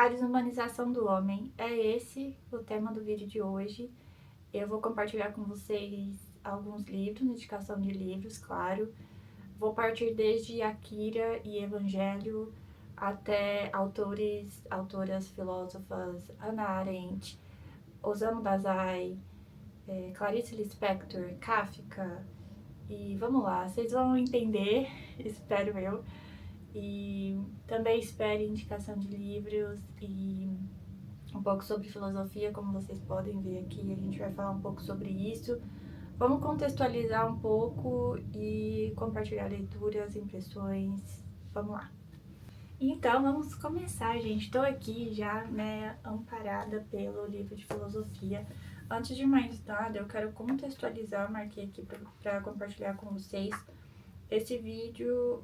A desumanização do homem. É esse o tema do vídeo de hoje. Eu vou compartilhar com vocês alguns livros, indicação de livros, claro. Vou partir desde Akira e Evangelho até autoras filósofas Hannah Arendt, Osamu Dazai, Clarice Lispector, Kafka. E vamos lá, vocês vão entender, espero eu. E também espere indicação de livros e um pouco sobre filosofia, como vocês podem ver aqui, a gente vai falar um pouco sobre isso. Vamos contextualizar um pouco e compartilhar leituras, impressões. Vamos lá. Então, vamos começar, gente. Estou aqui já, né, amparada pelo livro de filosofia. Antes de mais nada, eu quero contextualizar, marquei aqui para compartilhar com vocês. Esse vídeo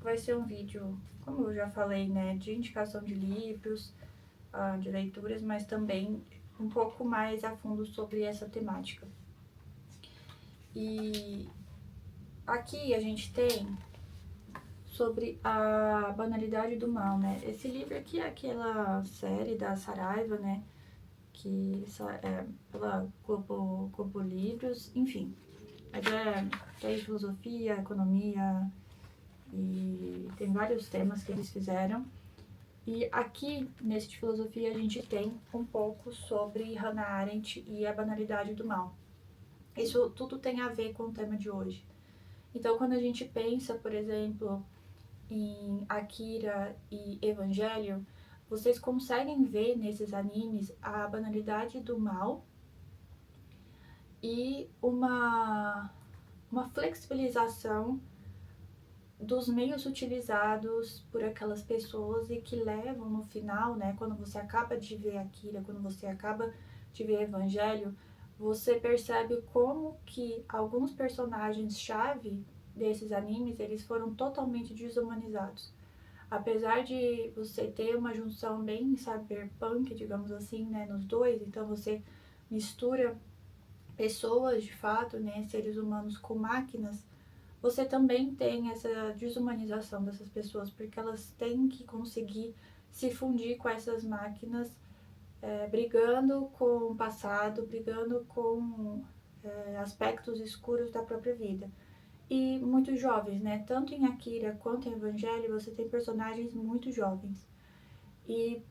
vai ser um vídeo, como eu já falei, né, de indicação de livros, de leituras, mas também um pouco mais a fundo sobre essa temática. E aqui a gente tem sobre a banalidade do mal, né? Esse livro aqui é aquela série da Saraiva, né? Que é pela Globo Livros, enfim. Mas é filosofia, economia e tem vários temas que eles fizeram. E aqui, nesse de filosofia, a gente tem um pouco sobre Hannah Arendt e a banalidade do mal. Isso tudo tem a ver com o tema de hoje. Então, quando a gente pensa, por exemplo, em Akira e Evangelho, vocês conseguem ver nesses animes a banalidade do mal e uma flexibilização dos meios utilizados por aquelas pessoas e que levam no final, né, quando você acaba de ver Akira, quando você acaba de ver Evangelho, você percebe como que alguns personagens-chave desses animes, eles foram totalmente desumanizados. Apesar de você ter uma junção bem cyberpunk, digamos assim, né, nos dois, então você mistura pessoas de fato, né, seres humanos com máquinas, você também tem essa desumanização dessas pessoas, porque elas têm que conseguir se fundir com essas máquinas, brigando com o passado, brigando com aspectos escuros da própria vida. E muito jovens, né? Tanto em Akira quanto em Evangelho, você tem personagens muito jovens. E,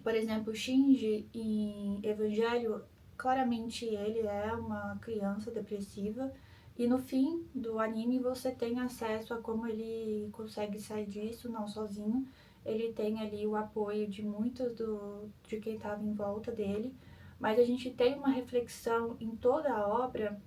por exemplo, Shinji em Evangelho, claramente ele é uma criança depressiva. E no fim do anime você tem acesso a como ele consegue sair disso, não sozinho. Ele tem ali o apoio de muitos de quem estava em volta dele. Mas a gente tem uma reflexão em toda a obra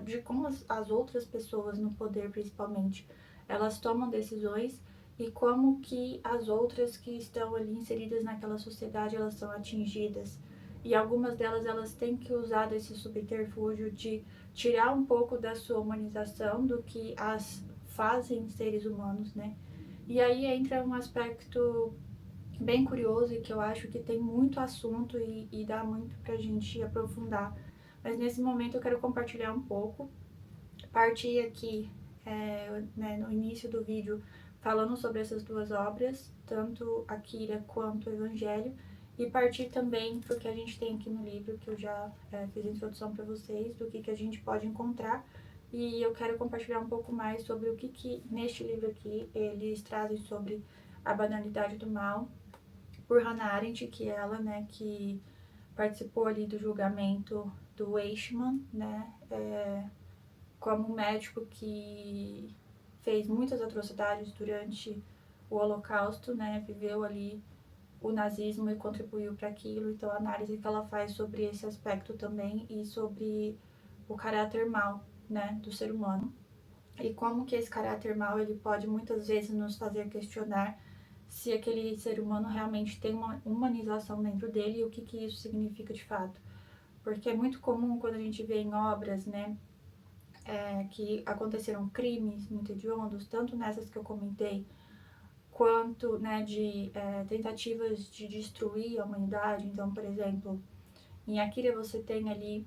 de como as outras pessoas no poder, principalmente, elas tomam decisões e como que as outras que estão ali inseridas naquela sociedade, elas são atingidas. E algumas delas, elas têm que usar desse subterfúgio de tirar um pouco da sua humanização do que as fazem seres humanos, né? E aí entra um aspecto bem curioso e que eu acho que tem muito assunto e dá muito pra gente aprofundar. Mas nesse momento eu quero compartilhar um pouco. Parti aqui né, no início do vídeo falando sobre essas duas obras, tanto Akira quanto o Evangelho, e partir também porque a gente tem aqui no livro, que eu já fiz a introdução para vocês, do que a gente pode encontrar, e eu quero compartilhar um pouco mais sobre o que neste livro aqui eles trazem sobre a banalidade do mal, por Hannah Arendt, que é ela, né, que participou ali do julgamento do Eichmann, né, como médico que fez muitas atrocidades durante o Holocausto, né, viveu ali o nazismo e contribuiu para aquilo. Então a análise que ela faz sobre esse aspecto também e sobre o caráter mau, né, do ser humano. E como que esse caráter mau ele pode muitas vezes nos fazer questionar se aquele ser humano realmente tem uma humanização dentro dele e o que isso significa de fato. Porque é muito comum quando a gente vê em obras, né, que aconteceram crimes muito hediondos, tanto nessas que eu comentei, quanto, né, de tentativas de destruir a humanidade. Então, por exemplo, em Akira você tem ali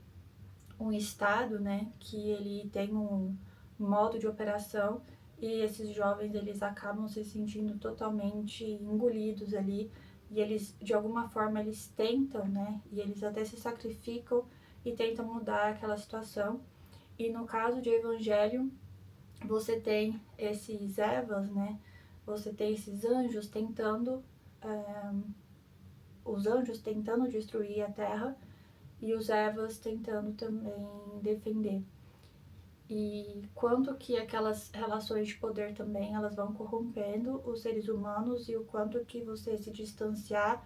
um estado, né, que ele tem um modo de operação e esses jovens eles acabam se sentindo totalmente engolidos ali, e eles de alguma forma eles tentam, né, e eles até se sacrificam e tentam mudar aquela situação. E no caso de Evangelho, você tem esses Evas, né, você tem esses anjos tentando, os anjos tentando destruir a terra e os Evas tentando também defender. E quanto que aquelas relações de poder também, elas vão corrompendo os seres humanos, e o quanto que você se distanciar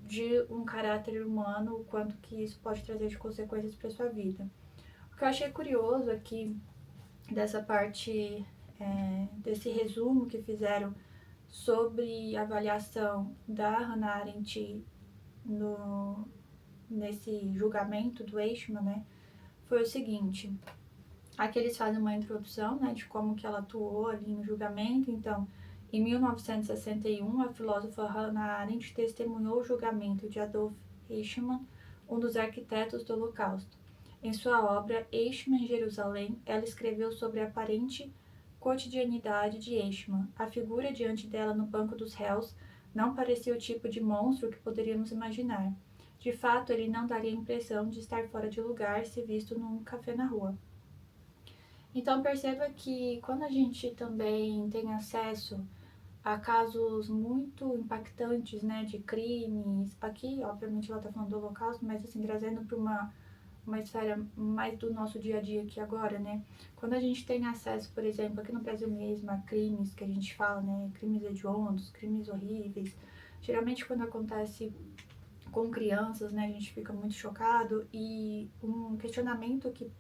de um caráter humano, o quanto que isso pode trazer de consequências para sua vida. O que eu achei curioso aqui dessa parte, desse resumo que fizeram sobre a avaliação da Hannah Arendt nesse julgamento do Eichmann, né, foi o seguinte. Aqui eles fazem uma introdução, né, de como que ela atuou ali no julgamento. Então, em 1961, a filósofa Hannah Arendt testemunhou o julgamento de Adolf Eichmann, um dos arquitetos do Holocausto. Em sua obra Eichmann em Jerusalém, ela escreveu sobre a aparente cotidianidade de Eichmann. A figura diante dela no banco dos réus não parecia o tipo de monstro que poderíamos imaginar. De fato, ele não daria a impressão de estar fora de lugar se visto num café na rua. Então perceba que quando a gente também tem acesso a casos muito impactantes, né, de crimes, aqui obviamente ela está falando do Holocausto, mas assim, trazendo para uma esfera mais do nosso dia a dia aqui agora, né, quando a gente tem acesso, por exemplo, aqui no Brasil mesmo, a crimes que a gente fala, né, crimes hediondos, crimes horríveis, geralmente quando acontece com crianças, né, a gente fica muito chocado, e um questionamento que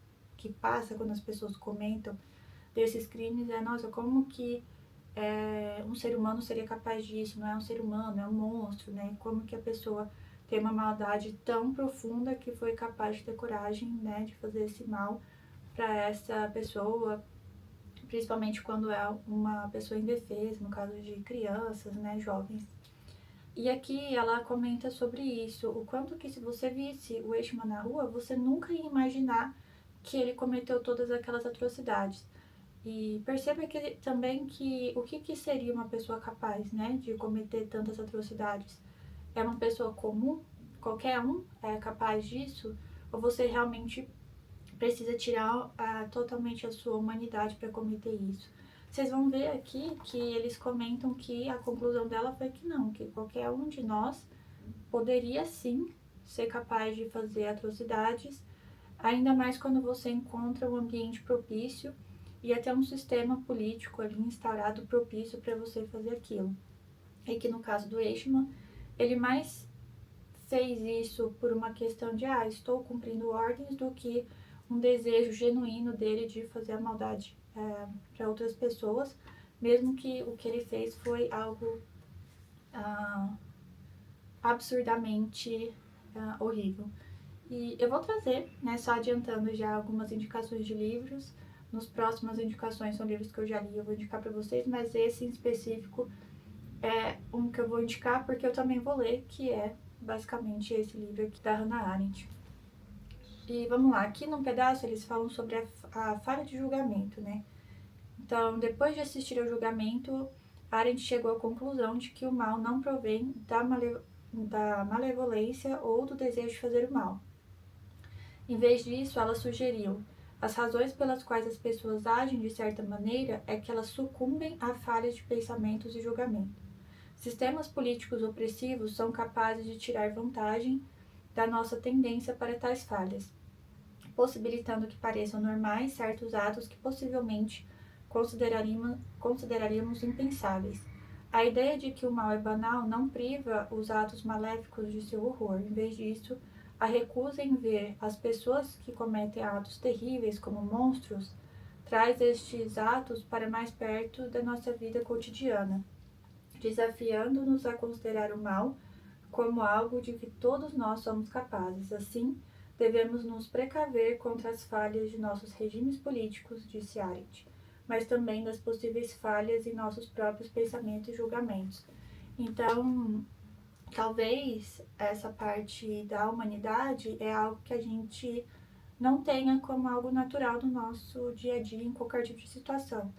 passa quando as pessoas comentam desses crimes é, nossa, como que um ser humano seria capaz disso? Não é um ser humano, é um monstro, né? Como que a pessoa tem uma maldade tão profunda que foi capaz de ter coragem, né, de fazer esse mal para essa pessoa, principalmente quando é uma pessoa indefesa, no caso de crianças, né, jovens. E aqui ela comenta sobre isso, o quanto que se você visse o Eichmann na rua, você nunca ia imaginar que ele cometeu todas aquelas atrocidades. E perceba que também que o que seria uma pessoa capaz, né, de cometer tantas atrocidades? É uma pessoa comum? Qualquer um é capaz disso? Ou você realmente precisa tirar totalmente a sua humanidade para cometer isso? Vocês vão ver aqui que eles comentam que a conclusão dela foi que não, que qualquer um de nós poderia sim ser capaz de fazer atrocidades, ainda mais quando você encontra um ambiente propício e até um sistema político ali instaurado propício para você fazer aquilo. E que no caso do Eichmann, ele mais fez isso por uma questão de, estou cumprindo ordens, do que um desejo genuíno dele de fazer a maldade para outras pessoas, mesmo que o que ele fez foi algo absurdamente horrível. E eu vou trazer, né, só adiantando já algumas indicações de livros. Nos próximas indicações são livros que eu já li, eu vou indicar para vocês, mas esse em específico é um que eu vou indicar porque eu também vou ler, que é basicamente esse livro aqui da Hannah Arendt. E vamos lá, aqui num pedaço eles falam sobre a falha de julgamento, né? Então, depois de assistir ao julgamento, Arendt chegou à conclusão de que o mal não provém da malevolência ou do desejo de fazer o mal. Em vez disso, ela sugeriu: as razões pelas quais as pessoas agem de certa maneira é que elas sucumbem a falhas de pensamentos e julgamento. Sistemas políticos opressivos são capazes de tirar vantagem da nossa tendência para tais falhas, possibilitando que pareçam normais certos atos que possivelmente consideraríamos impensáveis. A ideia de que o mal é banal não priva os atos maléficos de seu horror. Em vez disso, a recusa em ver as pessoas que cometem atos terríveis como monstros traz estes atos para mais perto da nossa vida cotidiana, desafiando-nos a considerar o mal como algo de que todos nós somos capazes. Assim, devemos nos precaver contra as falhas de nossos regimes políticos, disse Arendt, mas também das possíveis falhas em nossos próprios pensamentos e julgamentos. Então, talvez essa parte da humanidade é algo que a gente não tenha como algo natural no nosso dia a dia em qualquer tipo de situação.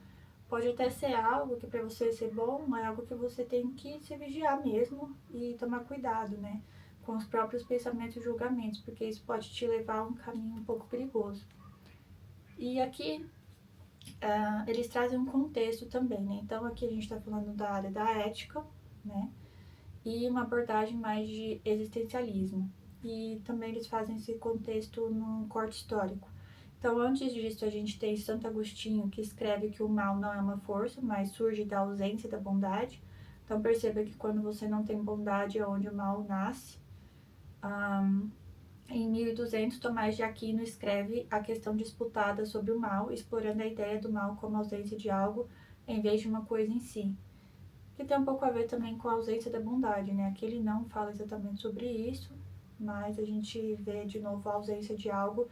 pode até ser algo que para você ser bom, é algo que você tem que se vigiar mesmo e tomar cuidado, né? Com os próprios pensamentos e julgamentos, porque isso pode te levar a um caminho um pouco perigoso. E aqui eles trazem um contexto também, né? Então aqui a gente está falando da área da ética, né? E uma abordagem mais de existencialismo. E também eles fazem esse contexto num corte histórico. Então, antes disso, a gente tem Santo Agostinho, que escreve que o mal não é uma força, mas surge da ausência da bondade. Então, perceba que quando você não tem bondade é onde o mal nasce. Em 1200, Tomás de Aquino escreve a questão disputada sobre o mal, explorando a ideia do mal como ausência de algo em vez de uma coisa em si. Que tem um pouco a ver também com a ausência da bondade, né? Aqui ele não fala exatamente sobre isso, mas a gente vê de novo a ausência de algo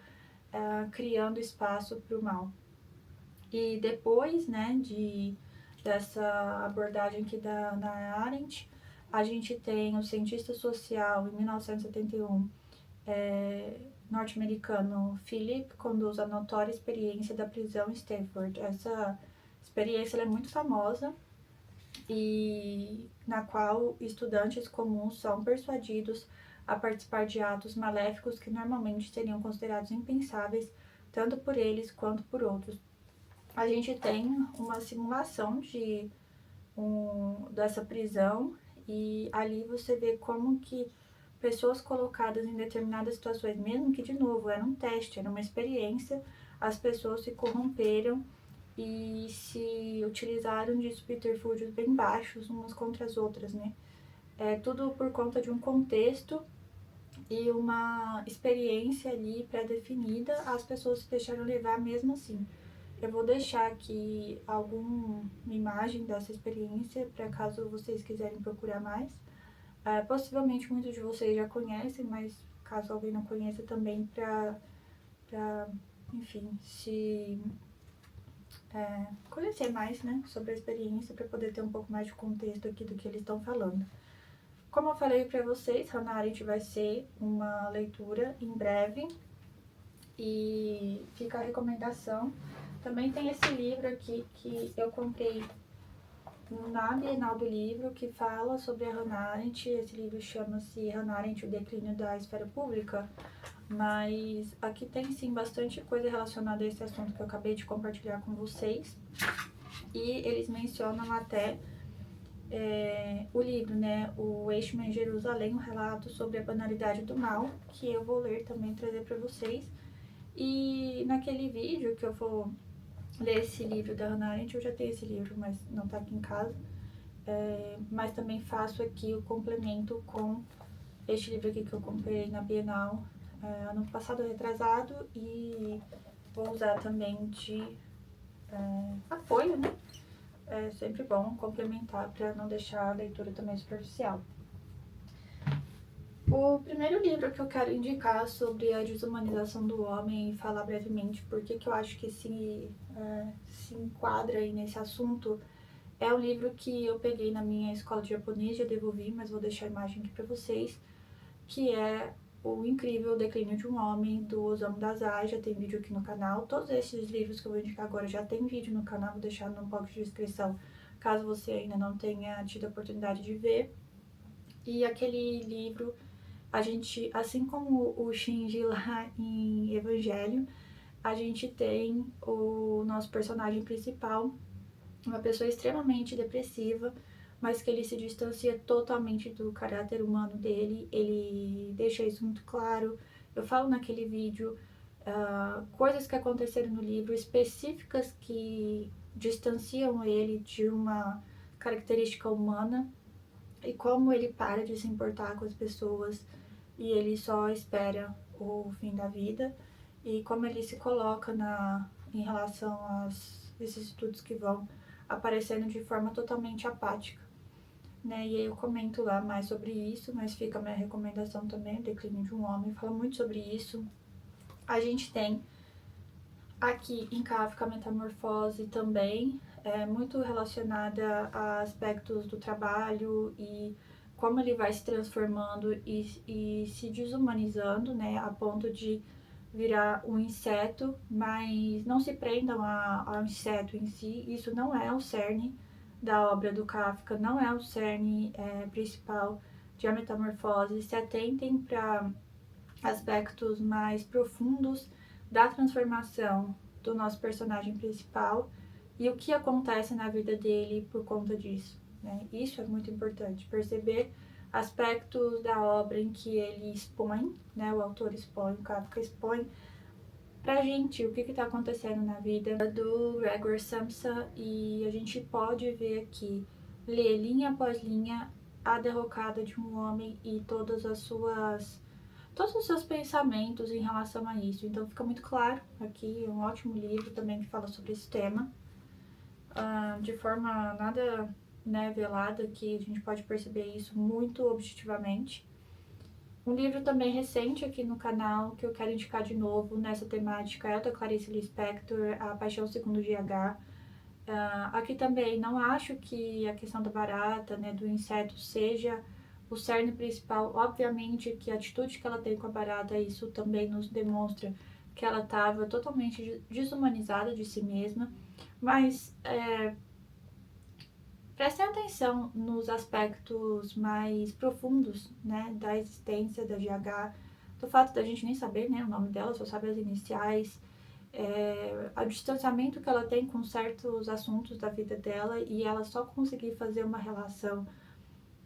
criando espaço para o mal. E depois, né, dessa abordagem aqui da Hannah Arendt, a gente tem o cientista social, em 1971, norte-americano Philip conduz a notória experiência da prisão em Stanford. Essa experiência é muito famosa e na qual estudantes comuns são persuadidos a participar de atos maléficos que normalmente seriam considerados impensáveis tanto por eles quanto por outros. A gente tem uma simulação dessa prisão e ali você vê como que pessoas colocadas em determinadas situações, mesmo que de novo era um teste, era uma experiência, as pessoas se corromperam e se utilizaram de subterfúgios bem baixos umas contra as outras, né? Tudo por conta de um contexto e uma experiência ali pré-definida, as pessoas se deixaram levar mesmo assim. Eu vou deixar aqui alguma imagem dessa experiência para caso vocês quiserem procurar mais. Possivelmente muitos de vocês já conhecem, mas caso alguém não conheça também para enfim, se conhecer mais, né, sobre a experiência para poder ter um pouco mais de contexto aqui do que eles estão falando. Como eu falei para vocês, Hannah Arendt vai ser uma leitura em breve e fica a recomendação. Também tem esse livro aqui que eu comprei na Bienal do Livro, que fala sobre a Hannah Arendt. Esse livro chama-se Hannah Arendt, o declínio da esfera pública, mas aqui tem sim bastante coisa relacionada a esse assunto que eu acabei de compartilhar com vocês. E eles mencionam até o livro, né, o Eichmann em Jerusalém, um relato sobre a banalidade do mal, que eu vou ler também, trazer para vocês. E naquele vídeo que eu vou ler esse livro da Hannah Arendt, eu já tenho esse livro, mas não tá aqui em casa, mas também faço aqui o complemento com este livro aqui que eu comprei na Bienal ano passado, retrasado, e vou usar também de apoio, né? É sempre bom complementar para não deixar a leitura também superficial. O primeiro livro que eu quero indicar sobre a desumanização do homem e falar brevemente por que eu acho que se enquadra aí nesse assunto é um livro que eu peguei na minha escola de japonês, já devolvi, mas vou deixar a imagem aqui para vocês, que é O Incrível Declínio de um Homem, do Osamu Dazai. Já tem vídeo aqui no canal. Todos esses livros que eu vou indicar agora já tem vídeo no canal, vou deixar no box de descrição, caso você ainda não tenha tido a oportunidade de ver. E aquele livro, a gente, assim como o Shinji lá em Evangelho, a gente tem o nosso personagem principal, uma pessoa extremamente depressiva, mas que ele se distancia totalmente do caráter humano dele, ele deixa isso muito claro. Eu falo naquele vídeo coisas que aconteceram no livro específicas que distanciam ele de uma característica humana e como ele para de se importar com as pessoas e ele só espera o fim da vida e como ele se coloca em relação a esses estudos que vão aparecendo de forma totalmente apática, né? E aí eu comento lá mais sobre isso, mas fica a minha recomendação também, O Declínio de um Homem, fala muito sobre isso. A gente tem aqui em Kafka a Metamorfose também, muito relacionada a aspectos do trabalho e como ele vai se transformando e se desumanizando, né, a ponto de virar um inseto, mas não se prendam ao inseto em si, isso não é o cerne da obra do Kafka, não é o cerne principal de A Metamorfose. Se atentem para aspectos mais profundos da transformação do nosso personagem principal e o que acontece na vida dele por conta disso, né? Isso é muito importante, perceber aspectos da obra em que ele expõe, né, o autor expõe, o Kafka expõe pra gente o que está acontecendo na vida do Gregor Samsa, e a gente pode ver aqui, ler linha após linha, a derrocada de um homem e todos os seus pensamentos em relação a isso. Então fica muito claro aqui, um ótimo livro também que fala sobre esse tema, de forma nada, né, velada, que a gente pode perceber isso muito objetivamente. Um livro também recente aqui no canal, que eu quero indicar de novo nessa temática, é o da Clarice Lispector, A Paixão Segundo GH. Aqui também não acho que a questão da barata, né, do inseto, seja o cerne principal. Obviamente que a atitude que ela tem com a barata, isso também nos demonstra que ela estava totalmente desumanizada de si mesma, mas prestem atenção nos aspectos mais profundos, né, da existência da GH, do fato da gente nem saber, né, o nome dela, só sabe as iniciais, o distanciamento que ela tem com certos assuntos da vida dela e ela só conseguir fazer uma relação,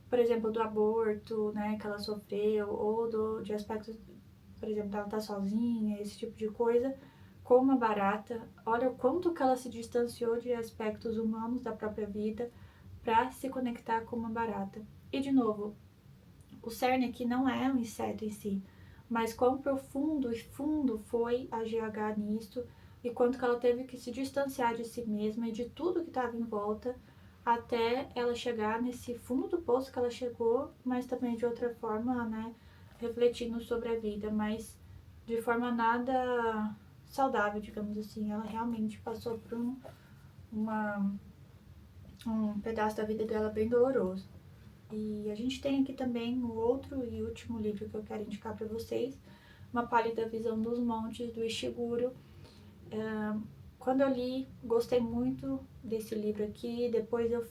por exemplo, do aborto, né, que ela sofreu, ou de aspectos, por exemplo, dela estar sozinha, esse tipo de coisa, com uma barata. Olha o quanto que ela se distanciou de aspectos humanos da própria vida para se conectar com uma barata. E de novo, o cerne aqui não é um inseto em si, mas quão profundo e fundo foi a GH nisso e quanto que ela teve que se distanciar de si mesma e de tudo que estava em volta até ela chegar nesse fundo do poço que ela chegou, mas também de outra forma, né, refletindo sobre a vida, mas de forma nada saudável, digamos assim. Ela realmente passou por um pedaço da vida dela bem doloroso. E a gente tem aqui também o outro e último livro que eu quero indicar para vocês, Uma Pálida Visão dos Montes, do Ishiguro. Quando eu li, gostei muito desse livro aqui. Depois eu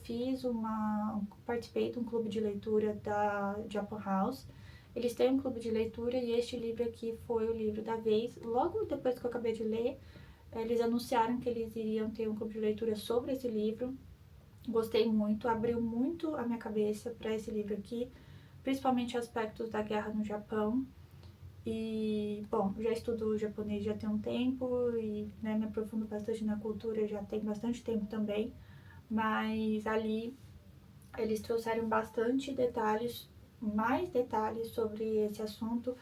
participei de um clube de leitura da Japan House. Eles têm um clube de leitura e este livro aqui foi o livro da vez. Logo depois que eu acabei de ler, eles anunciaram que eles iriam ter um clube de leitura sobre esse livro. Gostei muito, abriu muito a minha cabeça para esse livro aqui, principalmente aspectos da guerra no Japão. E, bom, já estudo japonês já tem um tempo e, né, me aprofundo bastante na cultura já tem bastante tempo também, mas ali eles trouxeram bastante detalhes, mais detalhes sobre esse assunto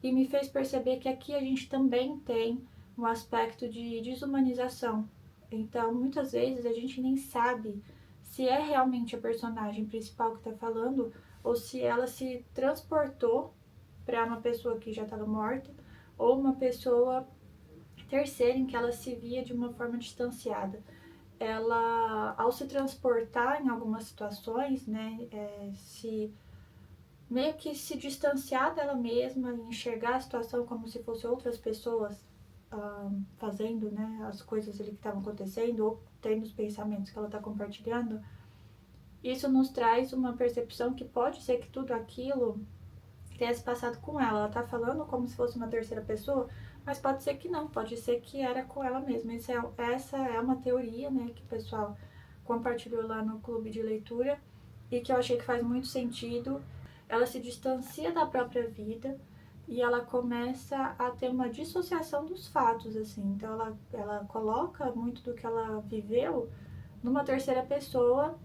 e me fez perceber que aqui a gente também tem um aspecto de desumanização. Então, muitas vezes a gente nem sabe se é realmente a personagem principal que está falando ou se ela se transportou para uma pessoa que já estava morta ou uma pessoa terceira em que ela se via de uma forma distanciada. Ela, ao se transportar em algumas situações, né, se meio que se distanciar dela mesma e enxergar a situação como se fossem outras pessoas fazendo, né, as coisas ali que estavam acontecendo ou tendo os pensamentos que ela está compartilhando, isso nos traz uma percepção que pode ser que tudo aquilo tenha se passado com ela. Ela está falando como se fosse uma terceira pessoa, mas pode ser que não, pode ser que era com ela mesma. Essa é uma teoria, né, que o pessoal compartilhou lá no clube de leitura e que eu achei que faz muito sentido. Ela se distancia da própria vida e ela começa a ter uma dissociação dos fatos, assim. Então ela coloca muito do que ela viveu numa terceira pessoa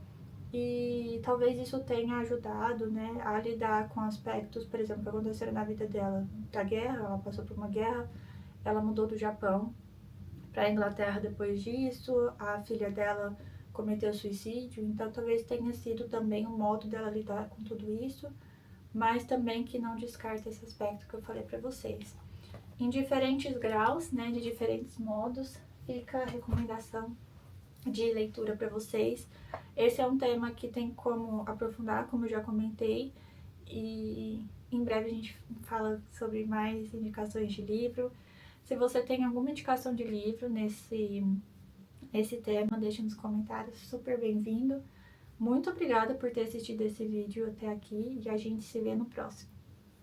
e talvez isso tenha ajudado, né, a lidar com aspectos, por exemplo, que aconteceram na vida dela, da guerra. Ela passou por uma guerra, ela mudou do Japão para a Inglaterra depois disso, a filha dela cometeu suicídio, então talvez tenha sido também um modo dela lidar com tudo isso, mas também que não descarta esse aspecto que eu falei para vocês. Em diferentes graus, né, de diferentes modos, fica a recomendação de leitura para vocês. Esse é um tema que tem como aprofundar, como eu já comentei, e em breve a gente fala sobre mais indicações de livro. Se você tem alguma indicação de livro nesse tema, deixa nos comentários, super bem-vindo. Muito obrigada por ter assistido esse vídeo até aqui e a gente se vê no próximo.